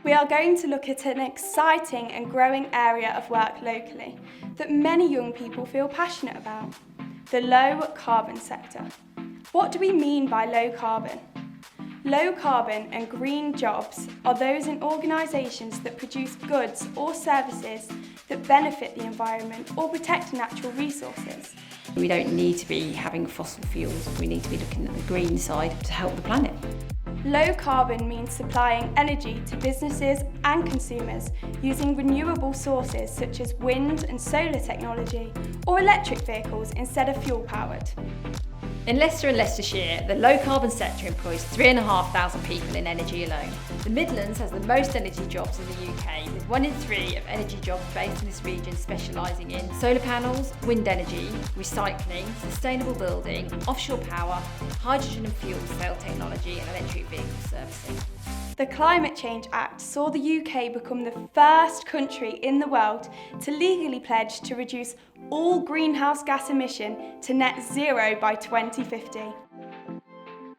We are going to look at an exciting and growing area of work locally that many young people feel passionate about, the low carbon sector. What do we mean by low carbon? Low carbon and green jobs are those in organisations that produce goods or services that benefit the environment or protect natural resources. We don't need to be having fossil fuels, we need to be looking at the green side to help the planet. Low carbon means supplying energy to businesses and consumers using renewable sources such as wind and solar technology or electric vehicles instead of fuel powered. In Leicester and Leicestershire, the low carbon sector employs 3,500 people in energy alone. The Midlands has the most energy jobs in the UK, with 1 in 3 of energy jobs based in this region specialising in solar panels, wind energy, recycling, sustainable building, offshore power, hydrogen and fuel cell technology and electric vehicle servicing. The Climate Change Act saw the UK become the first country in the world to legally pledge to reduce all greenhouse gas emission to net zero by 2050.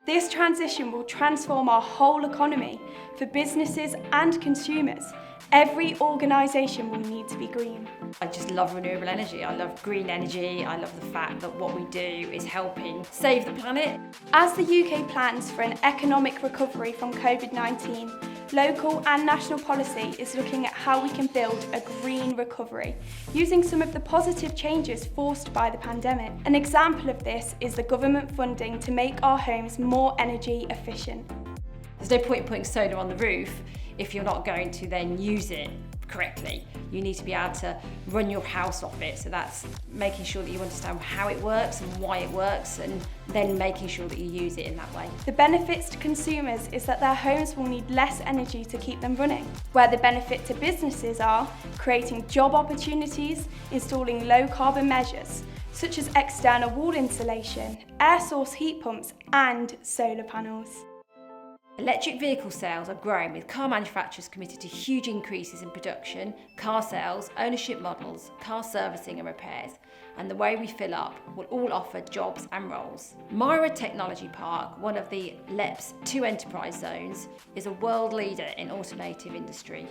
This transition will transform our whole economy for businesses and consumers. Every organisation will need to be green. I just love renewable energy, I love green energy, I love the fact that what we do is helping save the planet. As the UK plans for an economic recovery from COVID-19, local and national policy is looking at how we can build a green recovery, using some of the positive changes forced by the pandemic. An example of this is the government funding to make our homes more energy efficient. There's no point in putting solar on the roof if you're not going to then use it correctly. You need to be able to run your house off it, so that's making sure that you understand how it works and why it works, and then making sure that you use it in that way. The benefits to consumers is that their homes will need less energy to keep them running, where the benefit to businesses are creating job opportunities, installing low carbon measures, such as external wall insulation, air source heat pumps and solar panels. Electric vehicle sales are growing, with car manufacturers committed to huge increases in production, car sales, ownership models, car servicing and repairs, and the way we fill up will all offer jobs and roles. Myra Technology Park, one of the LLEP's 2 enterprise zones, is a world leader in automotive industry.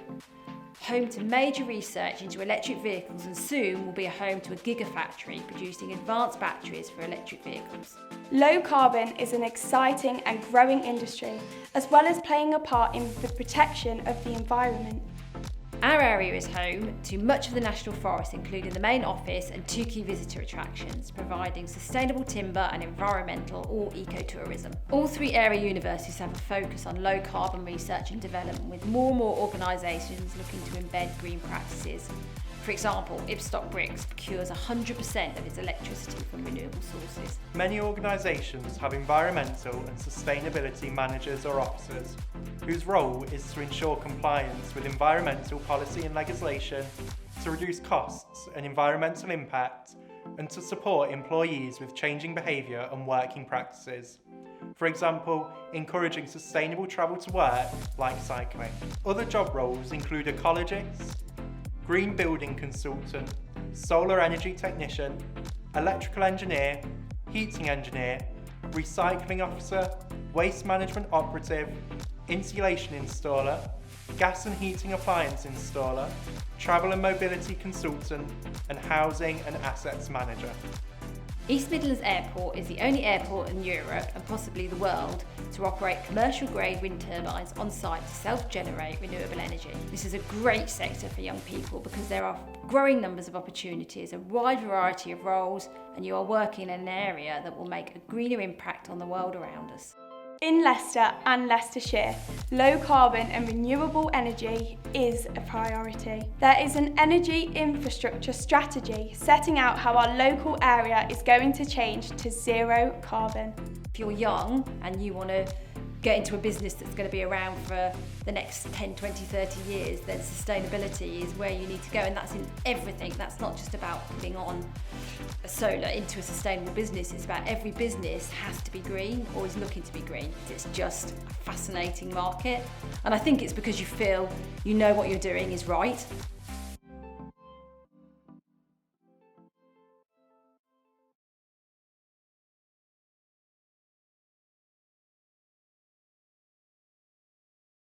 Home to major research into electric vehicles, and soon will be a home to a gigafactory producing advanced batteries for electric vehicles. Low carbon is an exciting and growing industry, as well as playing a part in the protection of the environment. Our area is home to much of the National Forest, including the main office and 2 key visitor attractions, providing sustainable timber and environmental or ecotourism. All 3 area universities have a focus on low carbon research and development, with more and more organisations looking to embed green practices. For example, Ibstock Bricks procures 100% of its electricity from renewable sources. Many organisations have environmental and sustainability managers or officers, whose role is to ensure compliance with environmental policy and legislation, to reduce costs and environmental impact, and to support employees with changing behaviour and working practices. For example, encouraging sustainable travel to work, like cycling. Other job roles include ecologist, green building consultant, solar energy technician, electrical engineer, heating engineer, recycling officer, waste management operative, insulation installer, gas and heating appliance installer, travel and mobility consultant, and housing and assets manager. East Midlands Airport is the only airport in Europe, and possibly the world, to operate commercial-grade wind turbines on site to self-generate renewable energy. This is a great sector for young people because there are growing numbers of opportunities, a wide variety of roles, and you are working in an area that will make a greener impact on the world around us. In Leicester and Leicestershire, low carbon and renewable energy is a priority. There is an energy infrastructure strategy setting out how our local area is going to change to zero carbon. If you're young and you want to get into a business that's going to be around for the next 10, 20, 30 years, then sustainability is where you need to go, and that's in everything. That's not just about putting on a solar into a sustainable business, it's about every business has to be green or is looking to be green. It's just a fascinating market, and I think it's because you feel you know what you're doing is right,